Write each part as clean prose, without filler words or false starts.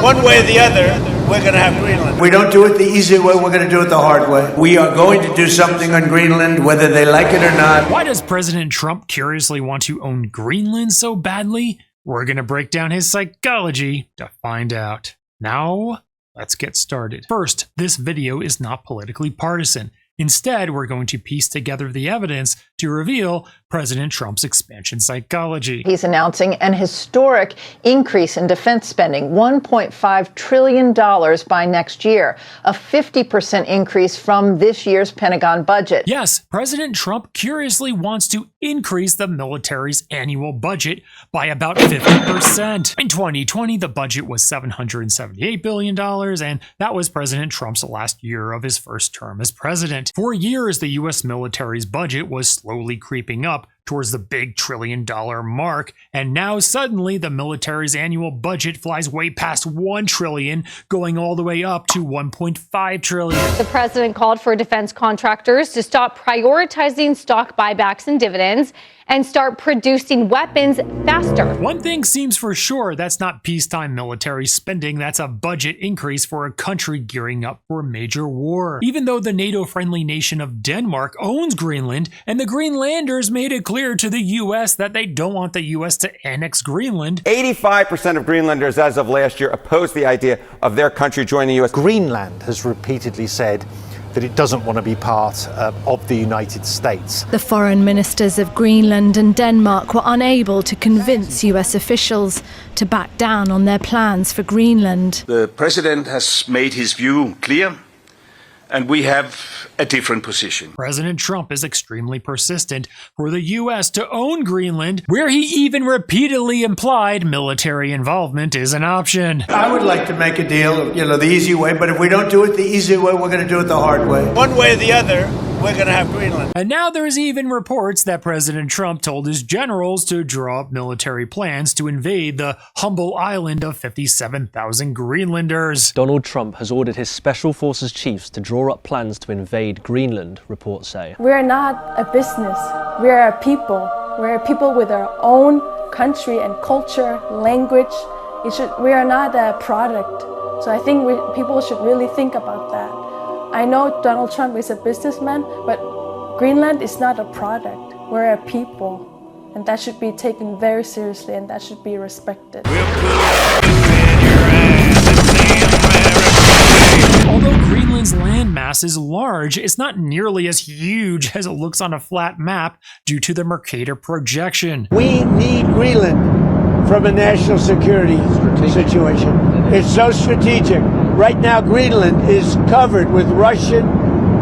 One way or the other, we're going to have Greenland. We don't do it the easy way, we're going to do it the hard way. We are going to do something on Greenland, whether they like it or not. Why does President Trump curiously want to own Greenland so badly? We're going to break down his psychology to find out. Now, let's get started. First, this video is not politically partisan. Instead, we're going to piece together the evidence to reveal President Trump's expansion psychology. He's announcing an historic increase in defense spending, $1.5 trillion by next year, a 50% increase from this year's Pentagon budget. Yes, President Trump curiously wants to increase the military's annual budget by about 50%. In 2020, the budget was $778 billion, and that was President Trump's last year of his first term as president. For years, the U.S. military's budget was slowly creeping up towards the big $1 trillion mark, and now suddenly the military's annual budget flies way past $1 trillion, going all the way up to $1.5 trillion. The president called for defense contractors to stop prioritizing stock buybacks and dividends and start producing weapons faster. One thing seems for sure, that's not peacetime military spending, that's a budget increase for a country gearing up for a major war. Even though the NATO-friendly nation of Denmark owns Greenland, and the Greenlanders made it clear to the U.S. that they don't want the U.S. to annex Greenland. 85% of Greenlanders as of last year oppose the idea of their country joining the U.S. Greenland has repeatedly said that it doesn't want to be part of the United States. The foreign ministers of Greenland and Denmark were unable to convince US officials to back down on their plans for Greenland. The president has made his view clear, and we have a different position. President Trump is extremely persistent for the U.S. to own Greenland, where he even repeatedly implied military involvement is an option. I would like to make a deal, the easy way, but if we don't do it the easy way, we're going to do it the hard way. One way or the other, we're going to have Greenland. And now there's even reports that President Trump told his generals to draw up military plans to invade the humble island of 57,000 Greenlanders. Donald Trump has ordered his special forces chiefs to draw up plans to invade Greenland, reports say. We're not a business. We're a people. We're a people with our own country and culture, language. We are not a product. So I think people should really think about that. I know Donald Trump is a businessman, but Greenland is not a product. We're a people, and that should be taken very seriously, and that should be respected. Although Greenland's landmass is large, it's not nearly as huge as it looks on a flat map due to the Mercator projection. We need Greenland from a national security situation. It's so strategic. Right now, Greenland is covered with Russian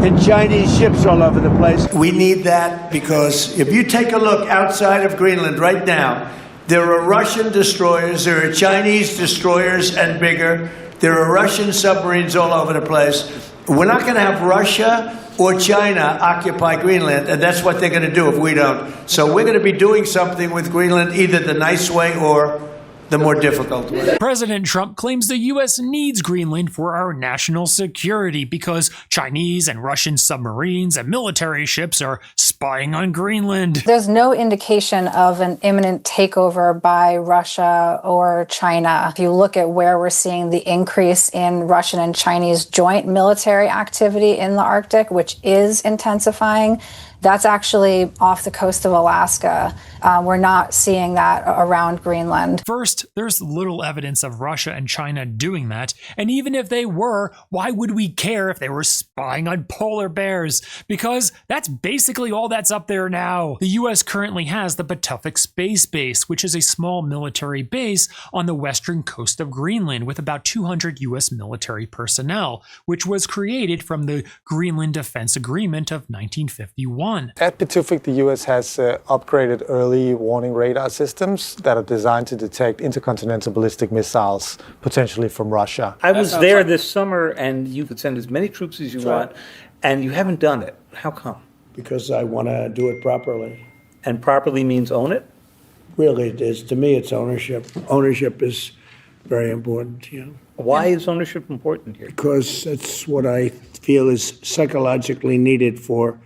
and Chinese ships all over the place. We need that because if you take a look outside of Greenland right now, there are Russian destroyers, there are Chinese destroyers and bigger, there are Russian submarines all over the place. We're not going to have Russia or China occupy Greenland, and that's what they're going to do if we don't. So we're going to be doing something with Greenland, either the nice way or the more difficult way. President Trump claims the U.S. needs Greenland for our national security because Chinese and Russian submarines and military ships are spying on Greenland. There's no indication of an imminent takeover by Russia or China. If you look at where we're seeing the increase in Russian and Chinese joint military activity in the Arctic, which is intensifying, that's actually off the coast of Alaska. We're not seeing that around Greenland. First, there's little evidence of Russia and China doing that. And even if they were, why would we care if they were spying on polar bears? Because that's basically all that's up there now. The U.S. currently has the Patuxent Space Base, which is a small military base on the western coast of Greenland with about 200 U.S. military personnel, which was created from the Greenland Defense Agreement of 1951. At Patuxent, the U.S. has upgraded early warning radar systems that are designed to detect intercontinental ballistic missiles, potentially from Russia. I was there this summer, and you could send as many troops as you want, and you haven't done it. How come? Because I want to do it properly. And properly means own it? Really, it is. To me, it's ownership. Ownership is very important, Why is ownership important here? Because it's what I feel is psychologically needed for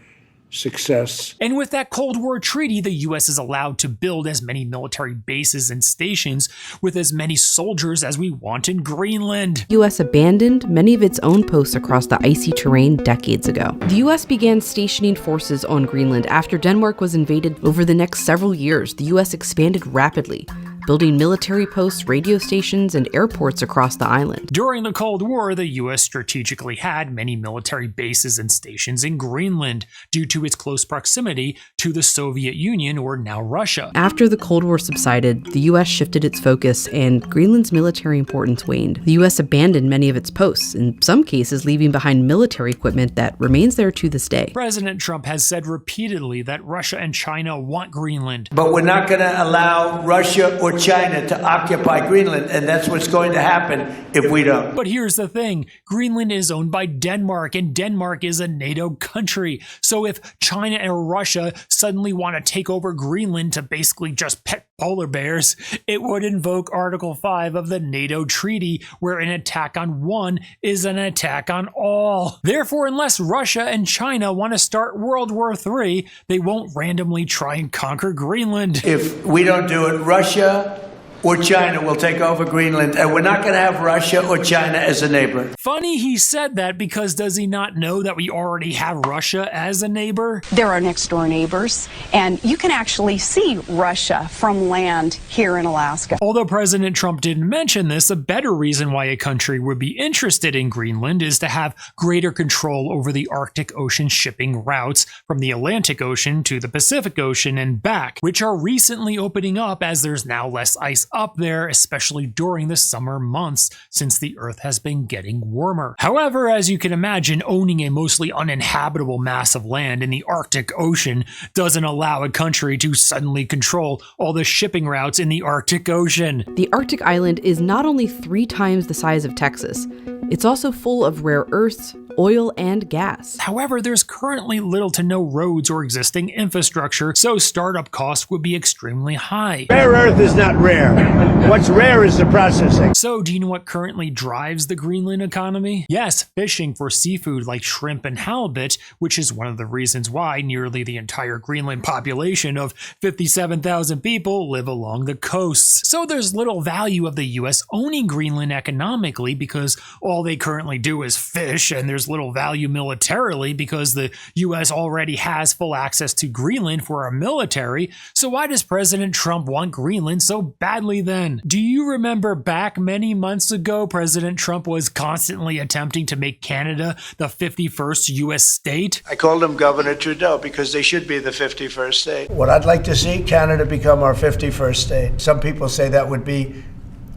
success. And with that Cold War treaty, the U.S. is allowed to build as many military bases and stations with as many soldiers as we want in Greenland. The U.S. abandoned many of its own posts across the icy terrain decades ago. The U.S. began stationing forces on Greenland after Denmark was invaded. Over the next several years, the U.S. expanded rapidly, building military posts, radio stations, and airports across the island. During the Cold War, the U.S. strategically had many military bases and stations in Greenland due to its close proximity to the Soviet Union, or now Russia. After the Cold War subsided, the U.S. shifted its focus and Greenland's military importance waned. The U.S. abandoned many of its posts, in some cases leaving behind military equipment that remains there to this day. President Trump has said repeatedly that Russia and China want Greenland. But we're not going to allow Russia or China to occupy Greenland, and that's what's going to happen if we don't. But here's the thing, Greenland is owned by Denmark, and Denmark is a NATO country. So if China and Russia suddenly want to take over Greenland to basically just pet polar bears, it would invoke Article 5 of the NATO treaty, where an attack on one is an attack on all. Therefore, unless Russia and China want to start World War III, they won't randomly try and conquer Greenland. If we don't do it, Russia or China will take over Greenland, and we're not going to have Russia or China as a neighbor. Funny he said that, because does he not know that we already have Russia as a neighbor? There are next door neighbors, and you can actually see Russia from land here in Alaska. Although President Trump didn't mention this, a better reason why a country would be interested in Greenland is to have greater control over the Arctic Ocean shipping routes from the Atlantic Ocean to the Pacific Ocean and back, which are recently opening up as there's now less ice up there, especially during the summer months, since the Earth has been getting warmer. However, as you can imagine, owning a mostly uninhabitable mass of land in the Arctic Ocean doesn't allow a country to suddenly control all the shipping routes in the Arctic Ocean. The Arctic island is not only 3 times the size of Texas, it's also full of rare earths, oil, and gas. However, there's currently little to no roads or existing infrastructure, so startup costs would be extremely high. Rare earth is not rare. What's rare is the processing. So, do you know what currently drives the Greenland economy? Yes, fishing for seafood like shrimp and halibut, which is one of the reasons why nearly the entire Greenland population of 57,000 people live along the coasts. So there's little value of the US owning Greenland economically, because all they currently do is fish, and there's little value militarily because the US already has full access to Greenland for our military. So why does President Trump want Greenland so badly then? Do you remember back many months ago, President Trump was constantly attempting to make Canada the 51st US state? I called him Governor Trudeau because they should be the 51st state. What I'd like to see, Canada become our 51st state. Some people say that would be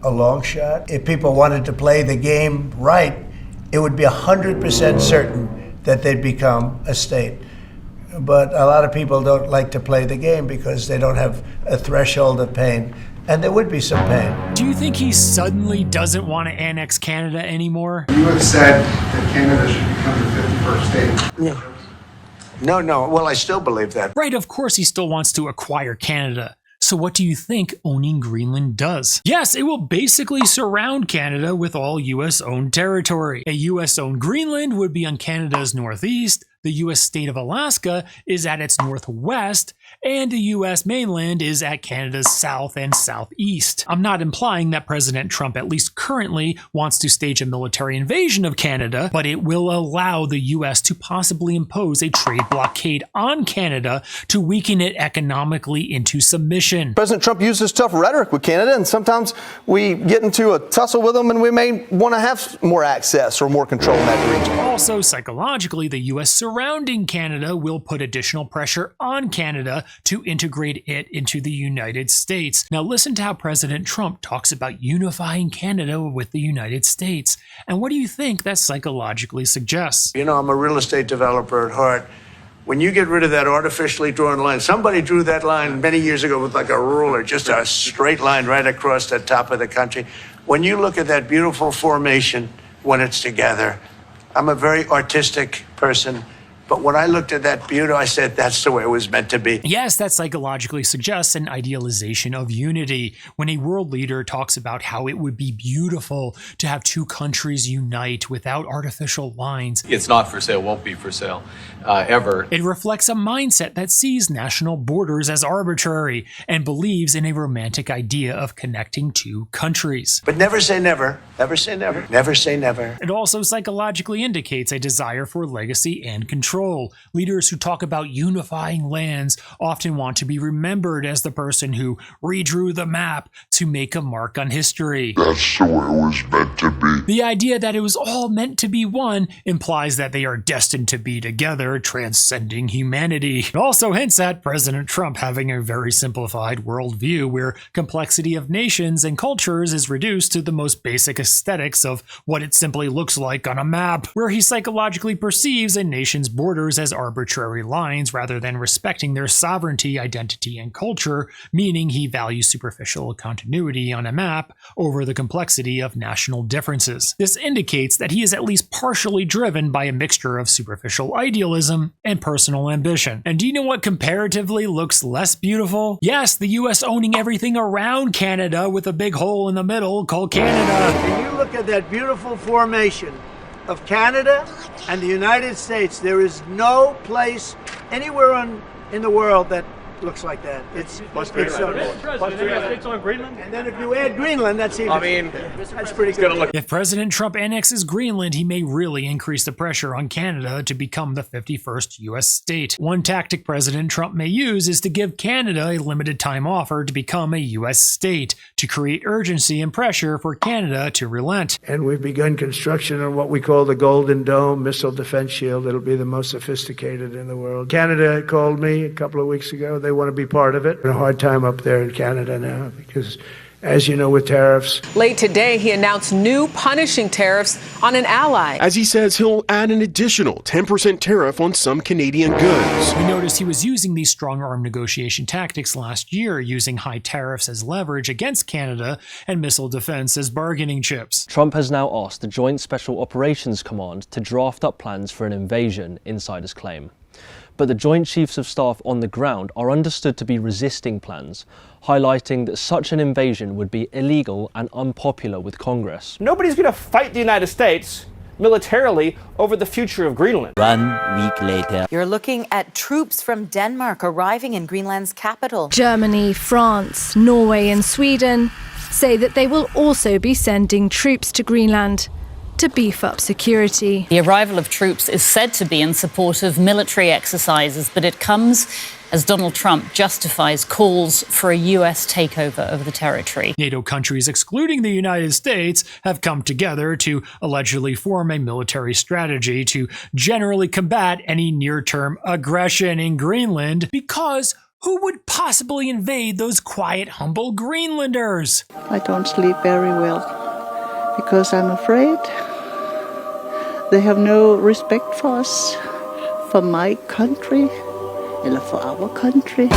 a long shot. If people wanted to play the game right, it would be 100% certain that they'd become a state. But a lot of people don't like to play the game because they don't have a threshold of pain. And there would be some pain. Do you think he suddenly doesn't want to annex Canada anymore? You have said that Canada should become the 51st state. Yeah. No. Well, I still believe that. Right, of course he still wants to acquire Canada. So what do you think owning Greenland does? Yes, it will basically surround Canada with all US-owned territory. A US-owned Greenland would be on Canada's northeast, the US state of Alaska is at its northwest, and the US mainland is at Canada's south and southeast. I'm not implying that President Trump, at least currently, wants to stage a military invasion of Canada, but it will allow the US to possibly impose a trade blockade on Canada to weaken it economically into submission. President Trump uses tough rhetoric with Canada, and sometimes we get into a tussle with them and we may want to have more access or more control in that region. Also, psychologically, the US surrounding Canada will put additional pressure on Canada to integrate it into the United States. Now listen to how President Trump talks about unifying Canada with the United States. And what do you think that psychologically suggests? You know, I'm a real estate developer at heart. When you get rid of that artificially drawn line, somebody drew that line many years ago with like a ruler, just a straight line right across the top of the country. When you look at that beautiful formation when it's together, I'm a very artistic person, But when I looked at that beauty, I said, that's the way it was meant to be. Yes, that psychologically suggests an idealization of unity. When a world leader talks about how it would be beautiful to have two countries unite without artificial lines, it's not for sale, won't be for sale, ever. It reflects a mindset that sees national borders as arbitrary and believes in a romantic idea of connecting two countries. But never say never. Never say never. Never say never. It also psychologically indicates a desire for legacy and control. Leaders who talk about unifying lands often want to be remembered as the person who redrew the map to make a mark on history. That's the way it was meant to be. The idea that it was all meant to be one implies that they are destined to be together, transcending humanity. It also hints at President Trump having a very simplified worldview where complexity of nations and cultures is reduced to the most basic aesthetics of what it simply looks like on a map, where he psychologically perceives a nation's borders as arbitrary lines rather than respecting their sovereignty, identity, and culture, meaning he values superficial continuity on a map over the complexity of national differences. This indicates that he is at least partially driven by a mixture of superficial idealism and personal ambition. And do you know what comparatively looks less beautiful? Yes, the US owning everything around Canada with a big hole in the middle called Canada. When you look at that beautiful formation of Canada and the United States, there is no place anywhere in the world that looks like that. It's so on Greenland? And then if you add Greenland, that's even. That's pretty good. If President Trump annexes Greenland, he may really increase the pressure on Canada to become the 51st U.S. state. One tactic President Trump may use is to give Canada a limited time offer to become a U.S. state, to create urgency and pressure for Canada to relent. And we've begun construction on what we call the Golden Dome missile defense shield. It'll be the most sophisticated in the world. Canada called me a couple of weeks ago. They want to be part of it. A hard time up there in Canada now because, as you know, with tariffs. Late today, he announced new punishing tariffs on an ally. As he says, he'll add an additional 10% tariff on some Canadian goods. We noticed he was using these strong-arm negotiation tactics last year, using high tariffs as leverage against Canada and missile defense as bargaining chips. Trump has now asked the Joint Special Operations Command to draft up plans for an invasion, insiders claim. But the Joint Chiefs of Staff on the ground are understood to be resisting plans, highlighting that such an invasion would be illegal and unpopular with Congress. Nobody's going to fight the United States militarily over the future of Greenland. 1 week later. You're looking at troops from Denmark arriving in Greenland's capital. Germany, France, Norway and Sweden say that they will also be sending troops to Greenland to beef up security. The arrival of troops is said to be in support of military exercises, but it comes as Donald Trump justifies calls for a US takeover of the territory. NATO countries, excluding the United States, have come together to allegedly form a military strategy to generally combat any near-term aggression in Greenland, because who would possibly invade those quiet, humble Greenlanders? I don't sleep very well because I'm afraid they have no respect for us, for my country, or for our country.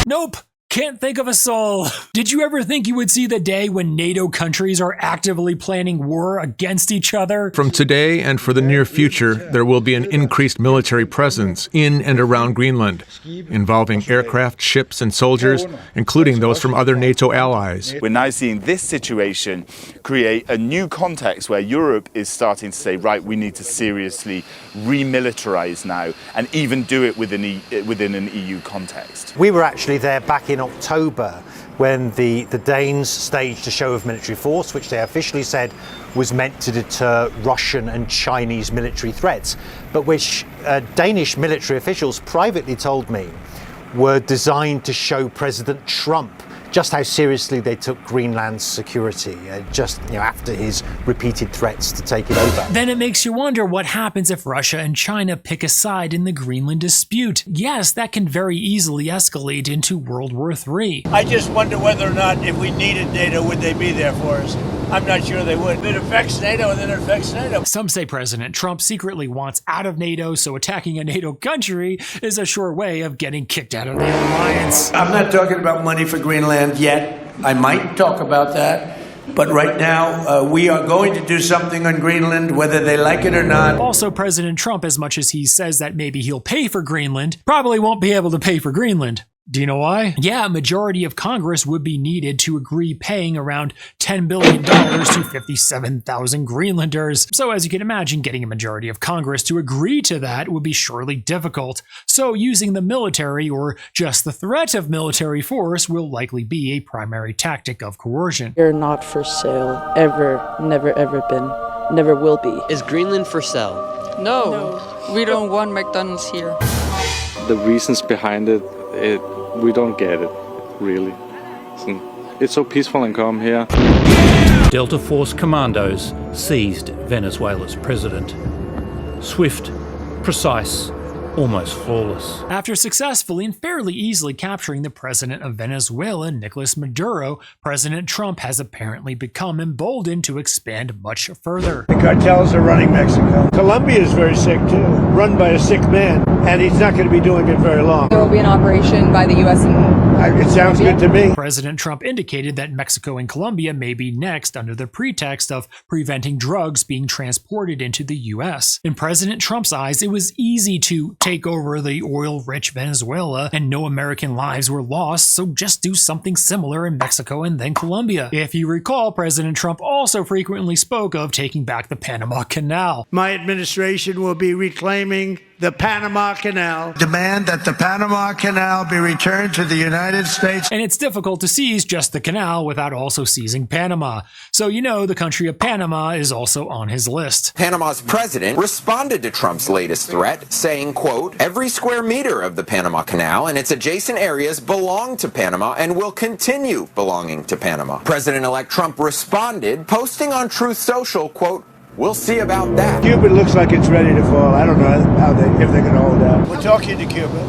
Nope. Can't think of a soul. Did you ever think you would see the day when NATO countries are actively planning war against each other? From today and for the near future, there will be an increased military presence in and around Greenland, involving aircraft, ships, and soldiers, including those from other NATO allies. We're now seeing this situation create a new context where Europe is starting to say, right, we need to seriously remilitarize now, and even do it within an EU context. We were actually there back in October when the Danes staged a show of military force, which they officially said was meant to deter Russian and Chinese military threats, but which Danish military officials privately told me were designed to show President Trump just how seriously they took Greenland's security, after his repeated threats to take it over. Then it makes you wonder what happens if Russia and China pick a side in the Greenland dispute. Yes, that can very easily escalate into World War III. I just wonder whether or not if we needed NATO, would they be there for us? I'm not sure they would. If it affects NATO, then it affects NATO. Some say President Trump secretly wants out of NATO, so attacking a NATO country is a sure way of getting kicked out of the alliance. I'm not talking about money for Greenland yet. I might talk about that. But right now, we are going to do something on Greenland, whether they like it or not. Also, President Trump, as much as he says that maybe he'll pay for Greenland, probably won't be able to pay for Greenland. Do you know why? Yeah, a majority of Congress would be needed to agree paying around $10 billion to 57,000 Greenlanders. So as you can imagine, getting a majority of Congress to agree to that would be surely difficult. So using the military or just the threat of military force will likely be a primary tactic of coercion. They're not for sale, ever, never, ever been, never will be. Is Greenland for sale? No, we don't want McDonald's here. The reasons behind it, we don't get it, really. It's so peaceful and calm here. Delta Force commandos seized Venezuela's president. Swift, precise, almost flawless. After successfully and fairly easily capturing the president of Venezuela, Nicolas Maduro, President Trump has apparently become emboldened to expand much further. The cartels are running Mexico. Colombia is very sick too, run by a sick man, and he's not going to be doing it very long. There will be an operation by the U.S. It sounds good to me. President Trump indicated that Mexico and Colombia may be next under the pretext of preventing drugs being transported into the U.S. In President Trump's eyes, it was easy to take over the oil-rich Venezuela and no American lives were lost, so just do something similar in Mexico and then Colombia. If you recall, President Trump also frequently spoke of taking back the Panama Canal. My administration will be reclaiming the Panama Canal. Demand that the Panama Canal be returned to the United States. And it's difficult to seize just the canal without also seizing Panama. So you know the country of Panama is also on his list. Panama's president responded to Trump's latest threat, saying, quote, "Every square meter of the Panama Canal and its adjacent areas belong to Panama and will continue belonging to Panama." President-elect Trump responded, posting on Truth Social, quote, "We'll see about that." Cuba looks like it's ready to fall. I don't know if they're going to hold out. We're talking to Cuba,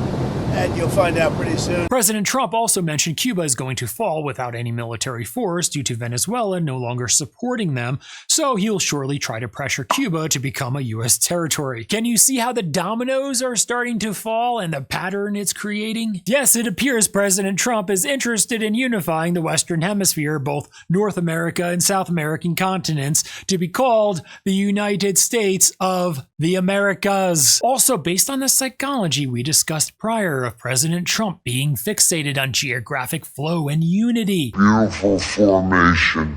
and you'll find out pretty soon. President Trump also mentioned Cuba is going to fall without any military force due to Venezuela no longer supporting them, so he'll surely try to pressure Cuba to become a U.S. territory. Can you see how the dominoes are starting to fall and the pattern it's creating? Yes, it appears President Trump is interested in unifying the Western Hemisphere, both North America and South American continents, to be called the United States of the Americas. Also, based on the psychology we discussed prior of President Trump being fixated on geographic flow and unity. Beautiful formation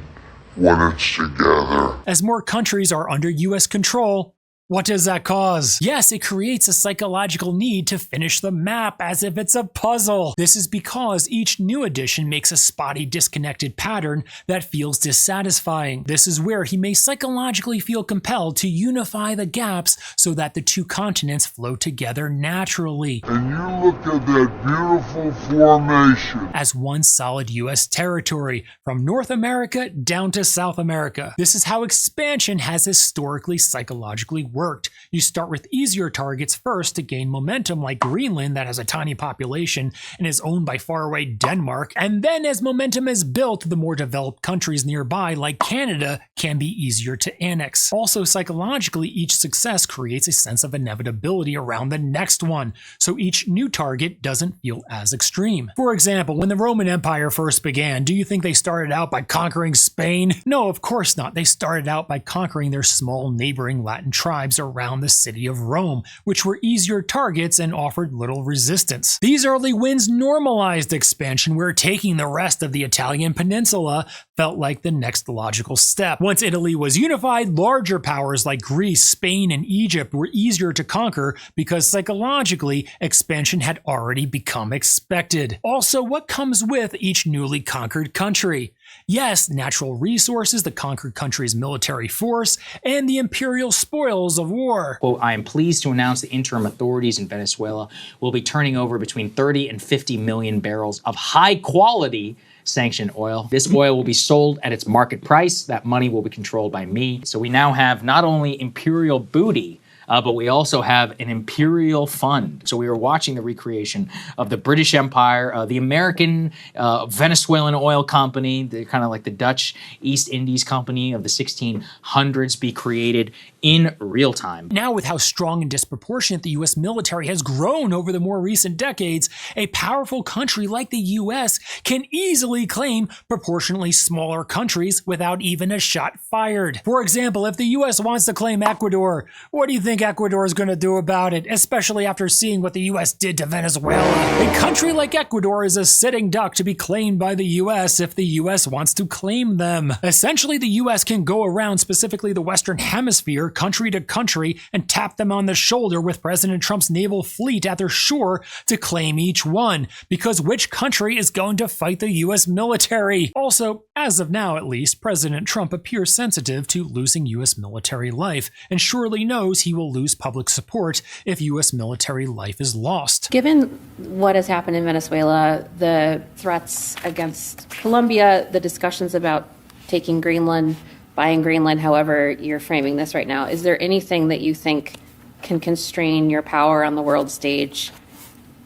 when it's together. As more countries are under U.S. control, what does that cause? Yes, it creates a psychological need to finish the map as if it's a puzzle. This is because each new addition makes a spotty, disconnected pattern that feels dissatisfying. This is where he may psychologically feel compelled to unify the gaps so that the two continents flow together naturally. And you look at that beautiful formation as one solid U.S. territory, from North America down to South America. This is how expansion has historically psychologically worked. You start with easier targets first to gain momentum, like Greenland that has a tiny population and is owned by faraway Denmark, and then as momentum is built, the more developed countries nearby like Canada can be easier to annex. Also psychologically, each success creates a sense of inevitability around the next one, so each new target doesn't feel as extreme. For example, when the Roman Empire first began, do you think they started out by conquering Spain? No, of course not. They started out by conquering their small neighboring Latin tribes around the city of Rome, which were easier targets and offered little resistance. These early wins normalized expansion, where taking the rest of the Italian peninsula felt like the next logical step. Once Italy was unified, larger powers like Greece, Spain, and Egypt were easier to conquer because psychologically, expansion had already become expected. Also, what comes with each newly conquered country? Yes, natural resources, the conquered country's military force, and the imperial spoils of war. Quote, "I am pleased to announce the interim authorities in Venezuela will be turning over between 30 and 50 million barrels of high-quality sanctioned oil. This oil will be sold at its market price. That money will be controlled by me." So we now have not only imperial booty but we also have an imperial fund. So we are watching the recreation of the British Empire, the American Venezuelan oil company, kind of like the Dutch East Indies Company of the 1600s, be created in real time. Now, with how strong and disproportionate the U.S. military has grown over the more recent decades, a powerful country like the U.S. can easily claim proportionally smaller countries without even a shot fired. For example, if the U.S. wants to claim Ecuador, what do you think Ecuador is going to do about it, especially after seeing what the U.S. did to Venezuela? A country like Ecuador is a sitting duck to be claimed by the U.S. if the U.S. wants to claim them. Essentially, the U.S. can go around, specifically the Western Hemisphere, country to country, and tap them on the shoulder with President Trump's naval fleet at their shore to claim each one, because which country is going to fight the U.S. military? Also, as of now at least, President Trump appears sensitive to losing U.S. military life, and surely knows he will lose public support if U.S. military life is lost. Given what has happened in Venezuela, the threats against Colombia, the discussions about taking Greenland, buying Greenland, however you're framing this right now, is there anything that you think can constrain your power on the world stage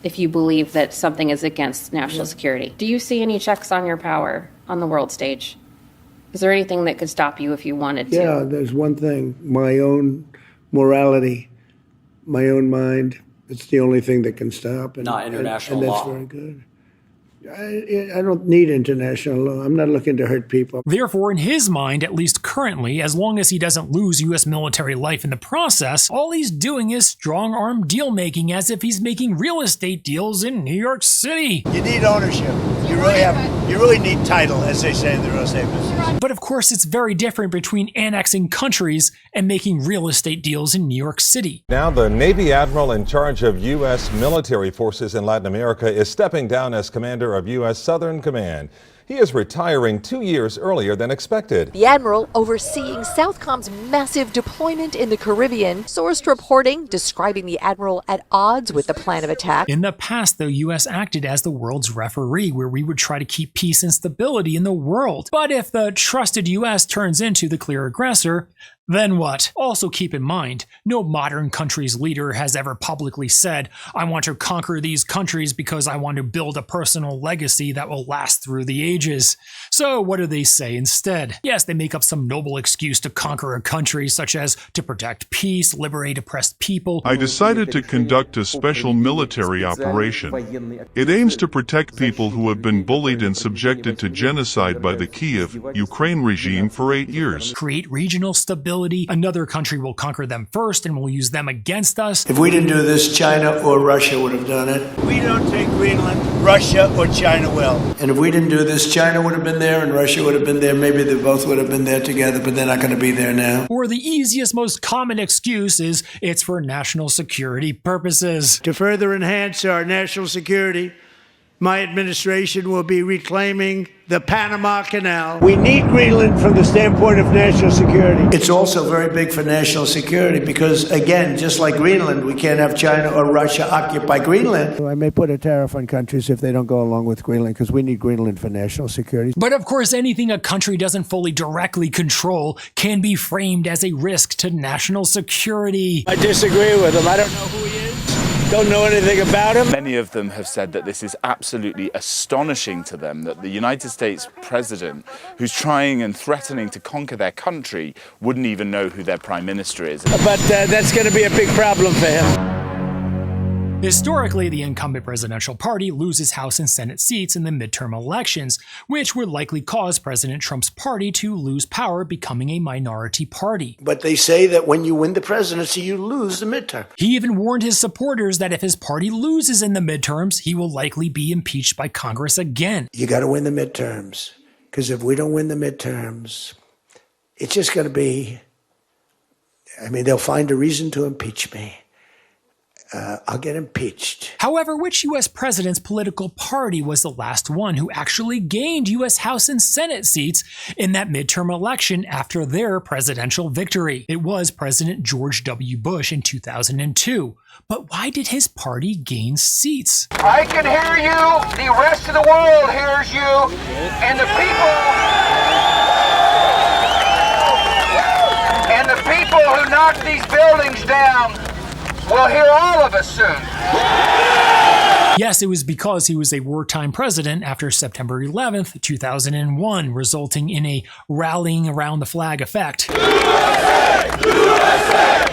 if you believe that something is against national security? Do you see any checks on your power on the world stage? Is there anything that could stop you if you wanted to? Yeah, there's one thing, my own morality, my own mind. It's the only thing that can stop. Not international and law. That's very good. I don't need international law. I'm not looking to hurt people. Therefore, in his mind, at least currently, as long as he doesn't lose U.S. military life in the process, all he's doing is strong-arm deal-making, as if he's making real estate deals in New York City. You need ownership. You really need title, as they say in the real estate business. But of course, it's very different between annexing countries and making real estate deals in New York City. Now, the Navy admiral in charge of U.S. military forces in Latin America is stepping down as commander of U.S. Southern Command. He is retiring 2 years earlier than expected. The admiral overseeing Southcom's massive deployment in the Caribbean, sourced reporting describing the admiral at odds with the plan of attack. In the past, the U.S. acted as the world's referee, where we would try to keep peace and stability in the world. But if the trusted U.S. turns into the clear aggressor, then what? Also keep in mind, no modern country's leader has ever publicly said, I want to conquer these countries because I want to build a personal legacy that will last through the ages. So what do they say instead? Yes, they make up some noble excuse to conquer a country, such as to protect peace, liberate oppressed people. I decided to conduct a special military operation. It aims to protect people who have been bullied and subjected to genocide by the Kyiv, Ukraine regime for 8 years. Create regional stability. Another country will conquer them first and will use them against us. If we didn't do this, China or Russia would have done it. We don't take Greenland, Russia or China will. And if we didn't do this, China would have been there and Russia would have been there. Maybe they both would have been there together, but they're not going to be there now. Or the easiest, most common excuse is it's for national security purposes. To further enhance our national security, my administration will be reclaiming the Panama Canal. We need Greenland from the standpoint of national security. It's also very big for national security because, again, just like Greenland, we can't have China or Russia occupy Greenland. I may put a tariff on countries if they don't go along with Greenland because we need Greenland for national security. But of course, anything a country doesn't fully directly control can be framed as a risk to national security. I disagree with him. I don't know who he is. Don't know anything about him. Many of them have said that this is absolutely astonishing to them, that the United States president, who's trying and threatening to conquer their country, wouldn't even know who their prime minister is. But that's going to be a big problem for him. Historically, the incumbent presidential party loses House and Senate seats in the midterm elections, which would likely cause President Trump's party to lose power, becoming a minority party. But they say that when you win the presidency, you lose the midterm. He even warned his supporters that if his party loses in the midterms, he will likely be impeached by Congress again. You got to win the midterms, because if we don't win the midterms, it's just going to be, they'll find a reason to impeach me. I'll get impeached. However, which U.S. president's political party was the last one who actually gained U.S. House and Senate seats in that midterm election after their presidential victory? It was President George W. Bush in 2002. But why did his party gain seats? I can hear you, the rest of the world hears you, and the people who knocked these buildings down will hear all of us soon. Yes, it was because he was a wartime president after September 11th, 2001, resulting in a rallying around the flag effect.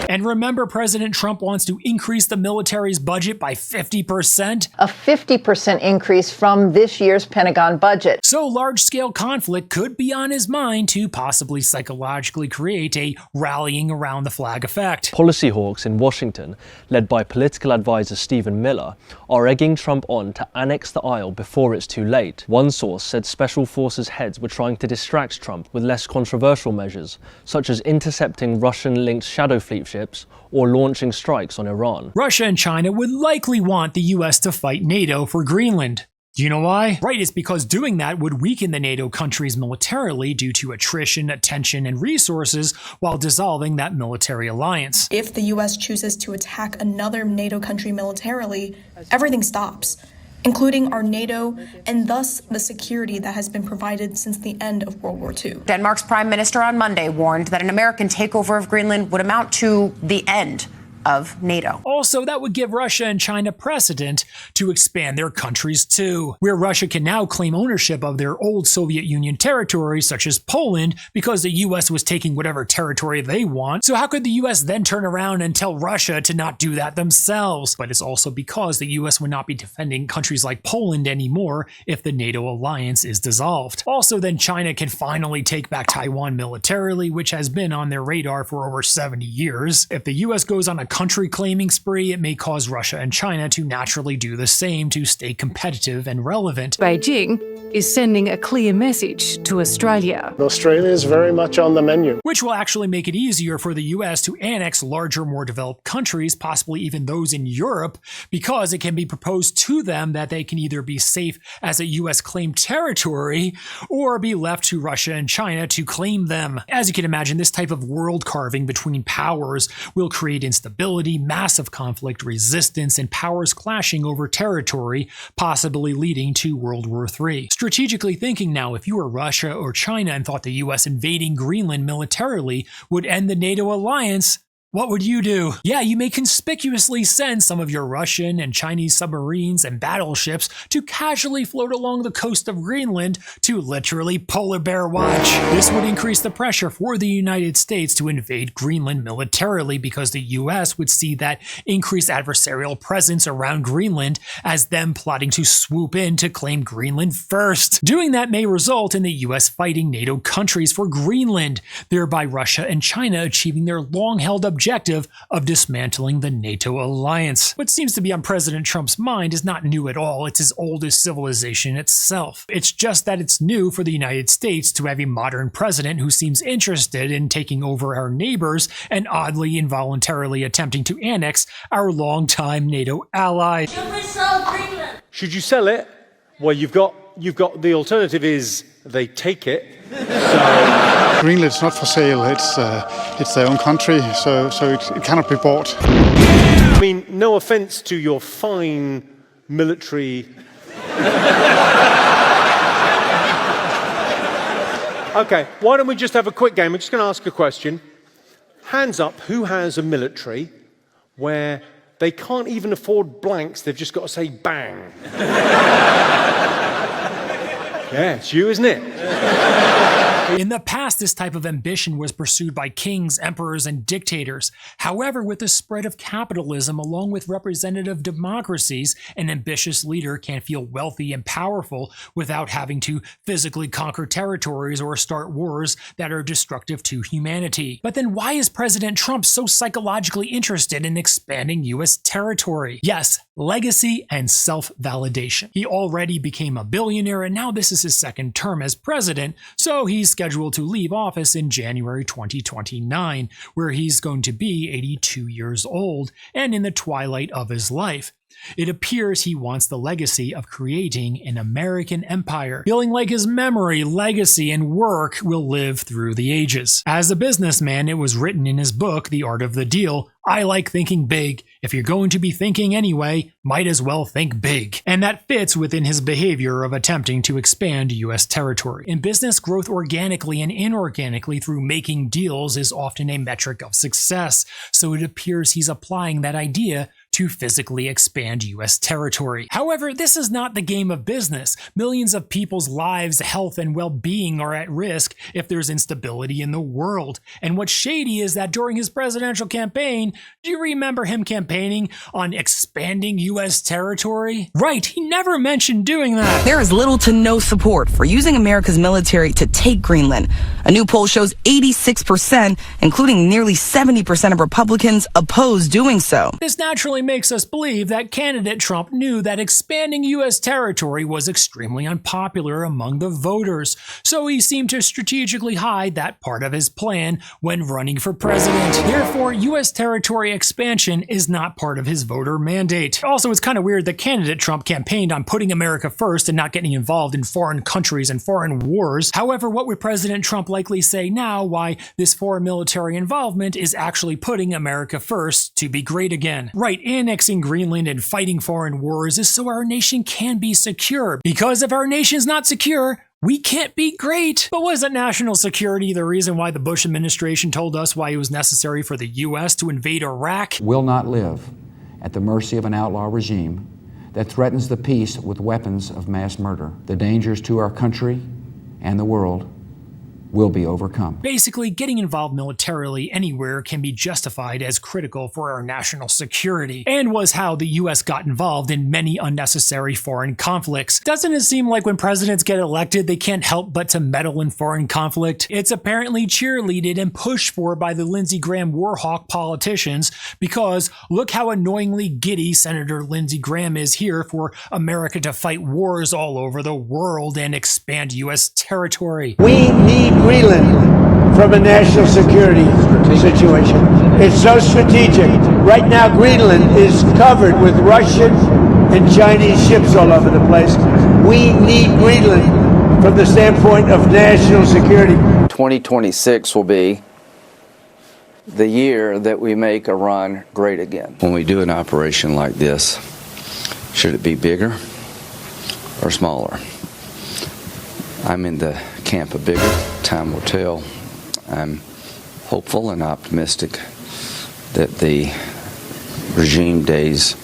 And remember, President Trump wants to increase the military's budget by 50%. A 50% increase from this year's Pentagon budget. So large-scale conflict could be on his mind to possibly psychologically create a rallying around the flag effect. Policy hawks in Washington, led by political advisor Stephen Miller, are egging Trump on to annex the aisle before it's too late. One source said special forces heads were trying to distract Trump with less controversial measures, such as intercepting Russian-linked shadow fleet ships or launching strikes on Iran. Russia and China would likely want the US to fight NATO for Greenland. Do you know why? Right, it's because doing that would weaken the NATO countries militarily due to attrition, attention, and resources while dissolving that military alliance. If the US chooses to attack another NATO country militarily, everything stops, including our NATO and thus the security that has been provided since the end of World War II. Denmark's prime minister on Monday warned that an American takeover of Greenland would amount to the end of NATO. Also, that would give Russia and China precedent to expand their countries too, where Russia can now claim ownership of their old Soviet Union territories, such as Poland, because the US was taking whatever territory they want. So how could the US then turn around and tell Russia to not do that themselves? But it's also because the US would not be defending countries like Poland anymore if the NATO alliance is dissolved. Also, then China can finally take back Taiwan militarily, which has been on their radar for over 70 years. If the US goes on a country claiming spree, it may cause Russia and China to naturally do the same to stay competitive and relevant. Beijing is sending a clear message to Australia. Australia is very much on the menu. Which will actually make it easier for the US to annex larger, more developed countries, possibly even those in Europe, because it can be proposed to them that they can either be safe as a US claimed territory or be left to Russia and China to claim them. As you can imagine, this type of world carving between powers will create instability, massive conflict, resistance, and powers clashing over territory, possibly leading to World War III. Strategically thinking now, if you were Russia or China and thought the US invading Greenland militarily would end the NATO alliance, what would you do? Yeah, you may conspicuously send some of your Russian and Chinese submarines and battleships to casually float along the coast of Greenland to literally polar bear watch. This would increase the pressure for the United States to invade Greenland militarily because the US would see that increased adversarial presence around Greenland as them plotting to swoop in to claim Greenland first. Doing that may result in the US fighting NATO countries for Greenland, thereby Russia and China achieving their long-held objective of dismantling the NATO alliance. What seems to be on President Trump's mind is not new at all. It's as old as civilization itself. It's just that it's new for the United States to have a modern president who seems interested in taking over our neighbors and oddly involuntarily attempting to annex our longtime NATO ally. Should you sell it? Well, you've got the alternative is they take it. So Greenland's not for sale. It's their own country, so it cannot be bought. I mean, no offence to your fine military. Okay, why don't we just have a quick game? I'm just going to ask a question. Hands up, who has a military where they can't even afford blanks, they've just got to say bang? Yeah, it's you, isn't it? In the past, this type of ambition was pursued by kings, emperors, and dictators. However, with the spread of capitalism along with representative democracies, an ambitious leader can feel wealthy and powerful without having to physically conquer territories or start wars that are destructive to humanity. But then why is President Trump so psychologically interested in expanding US territory? Yes, legacy and self-validation. He already became a billionaire and now this is his second term as president, so he's scheduled to leave office in January 2029, where he's going to be 82 years old and in the twilight of his life. It appears he wants the legacy of creating an American empire, feeling like his memory, legacy, and work will live through the ages. As a businessman, it was written in his book, The Art of the Deal, I like thinking big. If you're going to be thinking anyway, might as well think big. And that fits within his behavior of attempting to expand U.S. territory. In business, growth organically and inorganically through making deals is often a metric of success. So it appears he's applying that idea to physically expand U.S. territory. However, this is not the game of business. Millions of people's lives, health, and well-being are at risk if there's instability in the world. And what's shady is that during his presidential campaign, do you remember him campaigning on expanding U.S. territory? Right, he never mentioned doing that. There is little to no support for using America's military to take Greenland. A new poll shows 86%, including nearly 70% of Republicans, oppose doing so. This naturally makes us believe that candidate Trump knew that expanding U.S. territory was extremely unpopular among the voters, so he seemed to strategically hide that part of his plan when running for president. Therefore, U.S. territory expansion is not part of his voter mandate. Also, it's kind of weird that candidate Trump campaigned on putting America first and not getting involved in foreign countries and foreign wars. However, what would President Trump likely say now why this foreign military involvement is actually putting America first to be great again? Right, annexing Greenland and fighting foreign wars is so our nation can be secure. Because if our nation's not secure, we can't be great. But wasn't national security the reason why the Bush administration told us why it was necessary for the U.S. to invade Iraq? Will not live at the mercy of an outlaw regime that threatens the peace with weapons of mass murder. The dangers to our country and the world will be overcome. Basically, getting involved militarily anywhere can be justified as critical for our national security, and was how the US got involved in many unnecessary foreign conflicts. Doesn't it seem like when presidents get elected, they can't help but to meddle in foreign conflict? It's apparently cheerleaded and pushed for by the Lindsey Graham warhawk politicians, because look how annoyingly giddy Senator Lindsey Graham is here for America to fight wars all over the world and expand US territory. We need Greenland from a national security situation. It's so strategic. Right now, Greenland is covered with Russian and Chinese ships all over the place. We need Greenland from the standpoint of national security. 2026 will be the year that we make Iran great again. When we do an operation like this, should it be bigger or smaller? I'm in the camp of bigger. Time will tell. I'm hopeful and optimistic that the regime days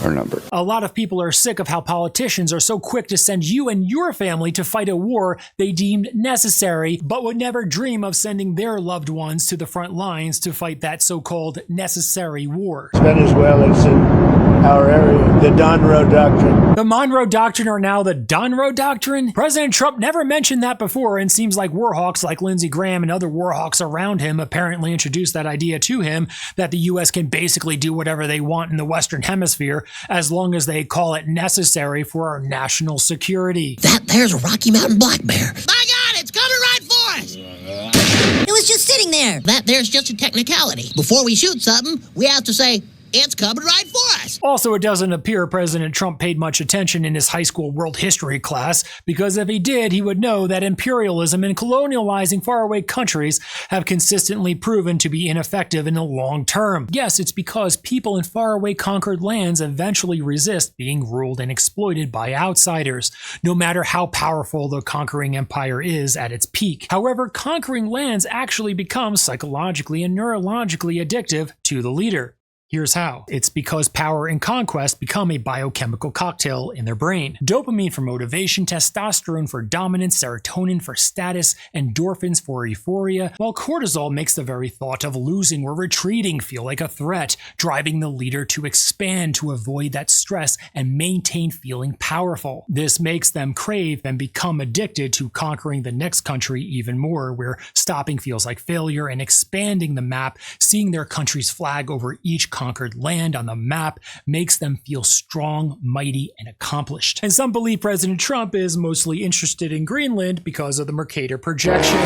are numbered. A lot of people are sick of how politicians are so quick to send you and your family to fight a war they deemed necessary, but would never dream of sending their loved ones to the front lines to fight that so-called necessary war. Venezuela's in our area, the Monroe Doctrine. The Monroe Doctrine are now the Donroe Doctrine? President Trump never mentioned that before, and seems like warhawks like Lindsey Graham and other warhawks around him apparently introduced that idea to him, that the U.S. can basically do whatever they want in the Western Hemisphere as long as they call it necessary for our national security. That there's a Rocky Mountain black bear. My God, it's coming right for us! It was just sitting there. That there's just a technicality. Before we shoot something, we have to say, it's coming right for us. Also, it doesn't appear President Trump paid much attention in his high school world history class, because if he did, he would know that imperialism and colonializing faraway countries have consistently proven to be ineffective in the long term. Yes, it's because people in faraway conquered lands eventually resist being ruled and exploited by outsiders, no matter how powerful the conquering empire is at its peak. However, conquering lands actually becomes psychologically and neurologically addictive to the leader. Here's how. It's because power and conquest become a biochemical cocktail in their brain. Dopamine for motivation, testosterone for dominance, serotonin for status, endorphins for euphoria, while cortisol makes the very thought of losing or retreating feel like a threat, driving the leader to expand to avoid that stress and maintain feeling powerful. This makes them crave and become addicted to conquering the next country even more, where stopping feels like failure, and expanding the map, seeing their country's flag over each country conquered land on the map makes them feel strong, mighty, and accomplished. And some believe President Trump is mostly interested in Greenland because of the Mercator projection,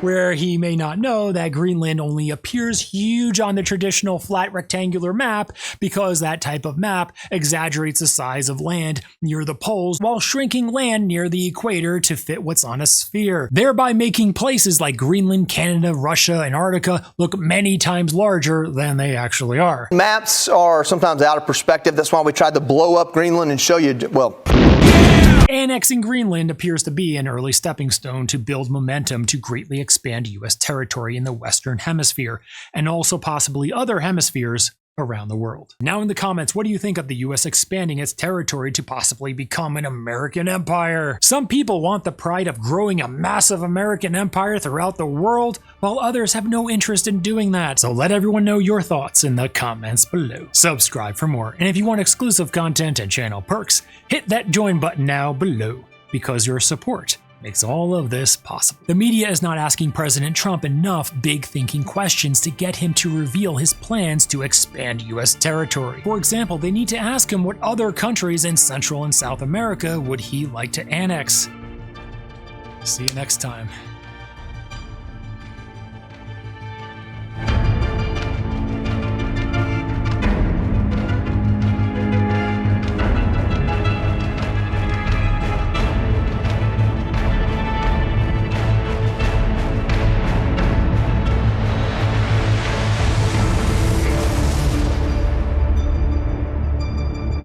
where he may not know that Greenland only appears huge on the traditional flat rectangular map because that type of map exaggerates the size of land near the poles while shrinking land near the equator to fit what's on a sphere, thereby making places like Greenland, Canada, Russia, and Antarctica look many times larger than they actually are. Maps are sometimes out of perspective. That's why we tried to blow up Greenland and show you, well, annexing Greenland appears to be an early stepping stone to build momentum to greatly expand U.S. territory in the Western Hemisphere, and also possibly other hemispheres around the world. Now in the comments, what do you think of the US expanding its territory to possibly become an American empire? Some people want the pride of growing a massive American empire throughout the world, while others have no interest in doing that. So let everyone know your thoughts in the comments below. Subscribe for more, and if you want exclusive content and channel perks, hit that join button now below, because your support makes all of this possible. The media is not asking President Trump enough big thinking questions to get him to reveal his plans to expand US territory. For example, they need to ask him what other countries in Central and South America would he like to annex. See you next time.